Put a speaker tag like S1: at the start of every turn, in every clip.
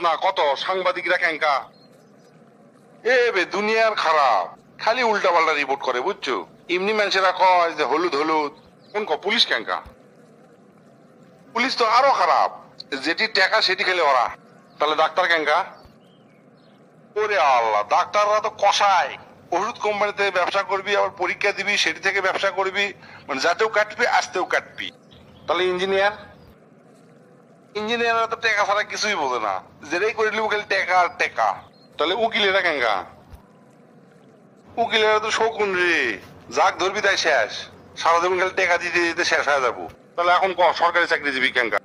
S1: না কত সাংবাদিকরা ক্যাঙ্কা এ বে দুনিয়ার খারাপ, খালি উল্টা পাল্টা রিপোর্ট করে বুঝছো। এমনি মানুষেরা কয় যে হলুদ হলুদ, কোন পুলিশ ক্যাঙ্কা? পুলিশ তো আরো খারাপ, যেটি টাকা সেটি খেলে ওরা। তাহলে ডাক্তার ক্যাঙ্কা? ওরে আল্লাহ, ডাক্তাররা তো কষায়। ওষুধ কোম্পানিতে ব্যবসা করবি, আবার পরীক্ষা দিবি, সেটি থেকে ব্যবসা করবি, মানে যাতেও কাটবি আসতেও কাটবি। তাহলে ইঞ্জিনিয়ার? ইঞ্জিনিয়াররা তো টাকা ছাড়া কিছুই বোঝে না, যেটাই করে নিব খালি টাকা আর টাকা। তাহলে উকিলেরা ক্যাঙ্কা? উকিলেরা তো শকুন রে, যাক ধরবি তাই শেষ, সারা জীবন খালি টাকা দিতে দিতে শেষ হয়ে যাবো। তাহলে এখন সরকারি চাকরিজীবী ক্যাঙ্কা?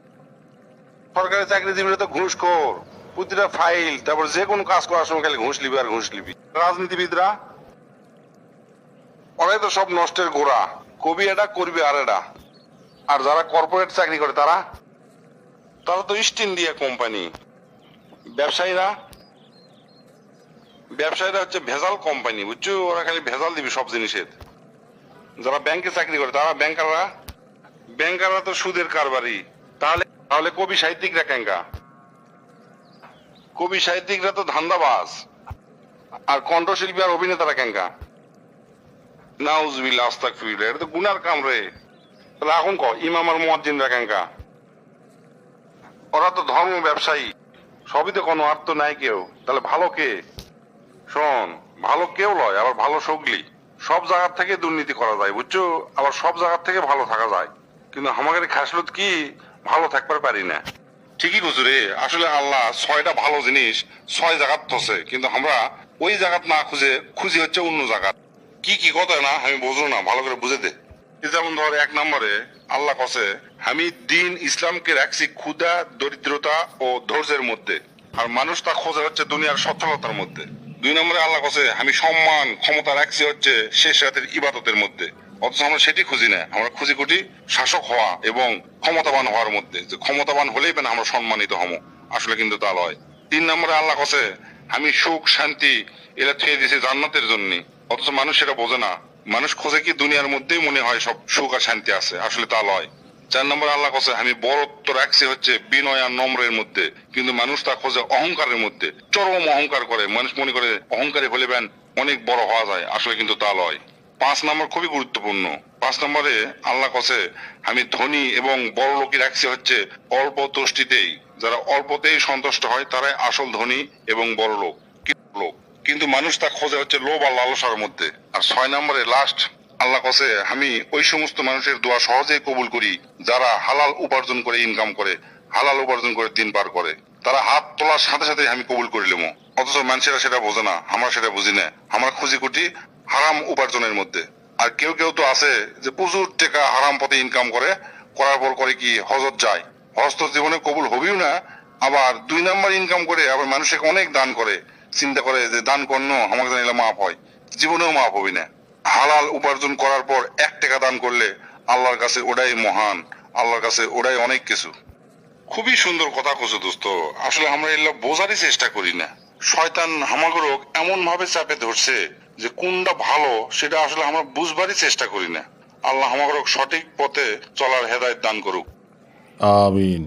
S1: সরকারি চাকরিজীবীরা তো ঘুষখোর, প্রতিটা ফাইল, তারপর যে কোনো কাজ করার সময় খালি ঘুষ লিবি আর ঘুষ লিবি। রাজনীতিবিদরা? ওরাই তো সব নষ্টের গোড়া, কবি এটা করবি আর এটা। আর যারা কর্পোরেট চাকরি করে তারা তারা তো ইস্ট ইন্ডিয়া কোম্পানি। ব্যবসায়ীরা? ব্যবসায়ীরা হচ্ছে ভেজাল কোম্পানি বুঝছো, ওরা খালি ভেজাল দিবি সব জিনিসের। যারা ব্যাংকে চাকরি করে তারা ব্যাংকাররা? ব্যাংকাররা তো সুদের কারবারি। তাহলে তাহলে কবি সাহিত্যিকরা ক্যাঙ্কা? কবি সাহিত্যিকরা তো ধান্দাবাজ। আর কণ্ঠশিল্পী আর অভিনেতারা ক্যাঙ্কা? নাউজুবিল্লাহ আস্তাগফিরুল্লাহ, এটা তো গুনার কাম রে। তাহলে এখন ইমাম আর মুয়াজ্জিনরা ক্যাঙ্কা? ওরা তো ধর্ম ব্যবসায়ী, সবই তো কোনো অর্থ নাই কেউ। তাহলে ভালো কে? শোন, ভালো কেউ লয়, আবার ভালো সগলি। সব জায়গার থেকে দুর্নীতি করা যায় বুঝছো, আবার সব জায়গার থেকে ভালো থাকা যায়। কিন্তু আমাদের খাসলত কি, ভালো থাকবার পারি না। ঠিকই বুঝু রে, আসলে আল্লাহ ছয়টা ভালো জিনিস ছয় জায়গাত থসে, কিন্তু আমরা ওই জায়গাত না খুঁজে খুঁজি হচ্ছে অন্য জায়গাত। কি কি কথা না আমি বুঝলো না, ভালো করে বুঝে দে। যেমন ধর, এক নম্বরে আল্লাহ কসে আমি দিন ইসলামকে রাখছি ক্ষুধা, দরিদ্রতা ও ধৈর্যের মধ্যে, আর মানুষ তা খোঁজে হচ্ছে দুনিয়ার সচ্ছলতার মধ্যে। দুই নম্বরে আল্লাহ কসে আমি সম্মান ক্ষমতা রাখছি হচ্ছে শেষ রাতের ইবাদতের মধ্যে, অথচ আমরা সেটি খুঁজি না, আমরা খুঁজি কুটি শাসক হওয়া এবং ক্ষমতাবান হওয়ার মধ্যে, যে ক্ষমতাবান হলেই পেন আমরা সম্মানিত হব, আসলে কিন্তু তা লয়। তিন নম্বরে আল্লাহ কসে আমি সুখ শান্তি এরা থুয়ে দিয়েছি জান্নাতের জন্য, অথচ মানুষ সেটা বোঝে না। মানুষ খোঁজে কি দুনিয়ার মধ্যেই মনে হয় সব সুখ আর শান্তি আছে, আসলে তা লয়। চার নম্বর আল্লাহ কসে আমি বড়ত্ব রাখছি হচ্ছে বিনয় আর নম্রের মধ্যে, কিন্তু মানুষ তা খোঁজে অহংকারের মধ্যে, চরম অহংকার করে। মানুষ মনে করে অহংকারী হলে বেন অনেক বড় হওয়া যায়, আসলে কিন্তু তা লয়। পাঁচ নম্বর খুবই গুরুত্বপূর্ণ। পাঁচ নম্বরে আল্লাহ কসে আমি ধনী এবং বড় লোকই রাখছি হচ্ছে অল্প তুষ্টিতেই, যারা অল্পতেই সন্তুষ্ট হয় তারাই আসল ধনী এবং বড় লোক। কিন্তু মানুষ তা খোঁজে হচ্ছে লোভ আর লালসার মধ্যে। আর ছয় নম্বরে লাস্ট আল্লাহ কসে আমি ওই সমস্ত মানুষের দোয়া সহজেই কবুল করি যারা হালাল উপার্জন করে ইনকাম করে, হালাল উপার্জন করে দিন পার করে। তারা হাত তোলার সাথে সাথে আমি কবুল করিলাম, অথচ মানুষেরা সেটা বোঝে না, আমরা সেটা বুঝি না। আমরা খুঁজি কুটি হারাম উপার্জনের মধ্যে। আর কেউ কেউ তো আছে যে প্রচুর টাকা হারাম পথে ইনকাম করে, করার পর করে কি হজত যায়, হজ তো জীবনে কবুল হবেও না। আবার দুই নাম্বার ইনকাম করে আবার মানুষকে অনেক দান করে, চিন্তা করে যে দান করল আমাকে জানিলে মাফ হয়, জীবনেও মাফ হবি না। হালাল উপার্জন করার পর 1 টাকা দান করলে আল্লাহর কাছে ওটাই মহান, আল্লাহর কাছে ওটাই অনেক কিছু। খুবই সুন্দর কথা কছো দোস্ত, আসলে আমরা এগুলো বোঝারই চেষ্টা করি না। শয়তান হামাগুড়ো এমন ভাবে চাপে ধরছে যে কোনটা ভালো সেটা আসলে আমরা বুঝবারই চেষ্টা করি না। আল্লাহ হামাগুড়ো সঠিক পথে চলার হেদায়েত দান করুক।
S2: আমিন।